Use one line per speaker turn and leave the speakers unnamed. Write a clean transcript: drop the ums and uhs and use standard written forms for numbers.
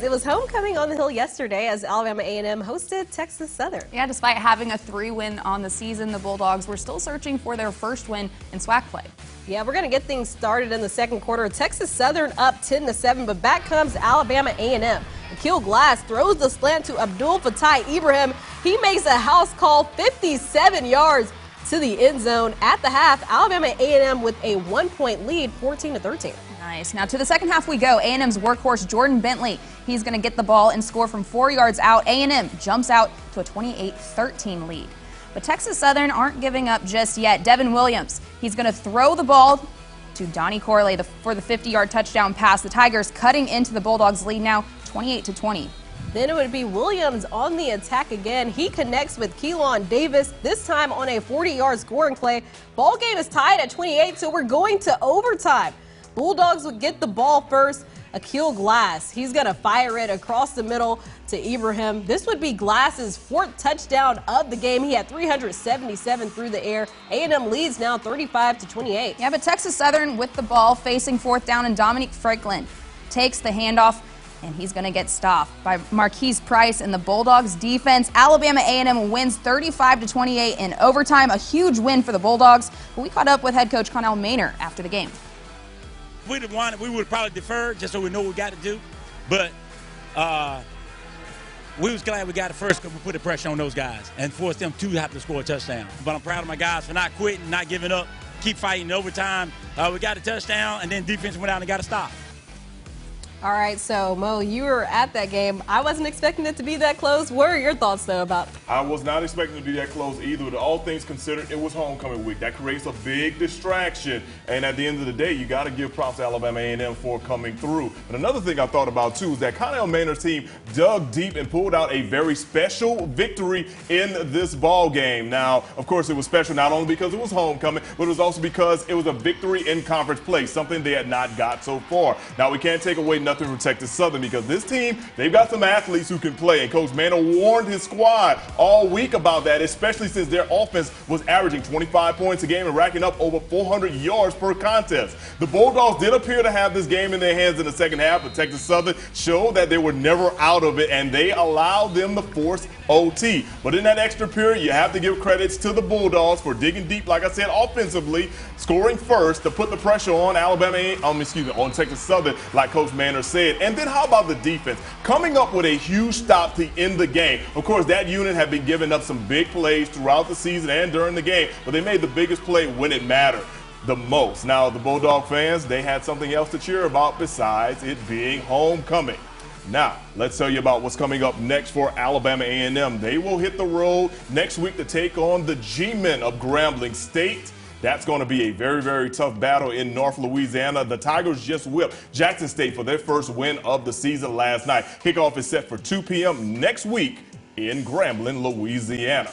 It was homecoming on the Hill yesterday as Alabama A&M hosted Texas Southern.
Yeah, despite having a 3-win on the season, the Bulldogs were still searching for their first win in SWAC play.
Yeah, we're going to get things started in the second quarter. Texas Southern up 10-7, but back comes Alabama A&M. Aqeel Glass throws the slant to Abdul Fattah Ibrahim. He makes a house call 57 yards to the end zone. At the half, Alabama A&M with a 1-point lead, 14-13.
Nice. Now to the second half we go. A&M's workhorse Jordan Bentley. He's going to get the ball and score from 4 yards out. A&M jumps out to a 28-13 lead. But Texas Southern aren't giving up just yet. Devin Williams, he's going to throw the ball to Donnie Corley for the 50-yard touchdown pass. The Tigers cutting into the Bulldogs' lead now 28-20.
Then it would be Williams on the attack again. He connects with Keelan Davis, this time on a 40-yard scoring play. Ball game is tied at 28, so we're going to overtime. Bulldogs would get the ball first. Aqeel Glass, he's going to fire it across the middle to Ibrahim. This would be Glass's 4th touchdown of the game. He had 377 through the air. A&M leads now 35-28.
Yeah, but Texas Southern with the ball facing 4th down, and Dominique Franklin takes the handoff, and he's going to get stopped by Marquise Price and the Bulldogs defense. Alabama A&M wins 35-28 in overtime. A huge win for the Bulldogs. But we caught up with head coach Connell Maynor after the game.
If we'd have won it, we would have probably deferred just so we know what we got to do. But we was glad we got it first because we put the pressure on those guys and forced them to have to score a touchdown. But I'm proud of my guys for not quitting, not giving up, keep fighting in overtime. We got a touchdown, and then defense went out and got a stop.
All right, so Mo, you were at that game. I wasn't expecting it to be that close. What are your thoughts, though, about?
I was not expecting it to be that close either. But all things considered, it was homecoming week. That creates a big distraction. And at the end of the day, you got to give props to Alabama A&M for coming through. But another thing I thought about, too, is that Connell Maynor's team dug deep and pulled out a very special victory in this ball game. Now, of course, it was special not only because it was homecoming, but it was also because it was a victory in conference play, something they had not got so far. Now, we can't take away nothing from Texas Southern because this team, they've got some athletes who can play, and Coach Maynor warned his squad all week about that, especially since their offense was averaging 25 points a game and racking up over 400 yards per contest. The Bulldogs did appear to have this game in their hands in the second half, but Texas Southern showed that they were never out of it, and they allowed them to force OT. But in that extra period, you have to give credits to the Bulldogs for digging deep, like I said, offensively, scoring first to put the pressure on on Texas Southern, like Coach Maynor said. And then how about the defense? Coming up with a huge stop to end the game. Of course, that unit had been giving up some big plays throughout the season and during the game, but they made the biggest play when it mattered the most. Now, the Bulldog fans, they had something else to cheer about besides it being homecoming. Now, let's tell you about what's coming up next for Alabama A&M. They will hit the road next week to take on the G-Men of Grambling State. That's going to be a very, very tough battle in North Louisiana. The Tigers just whipped Jackson State for their first win of the season last night. Kickoff is set for 2 p.m. next week in Grambling, Louisiana.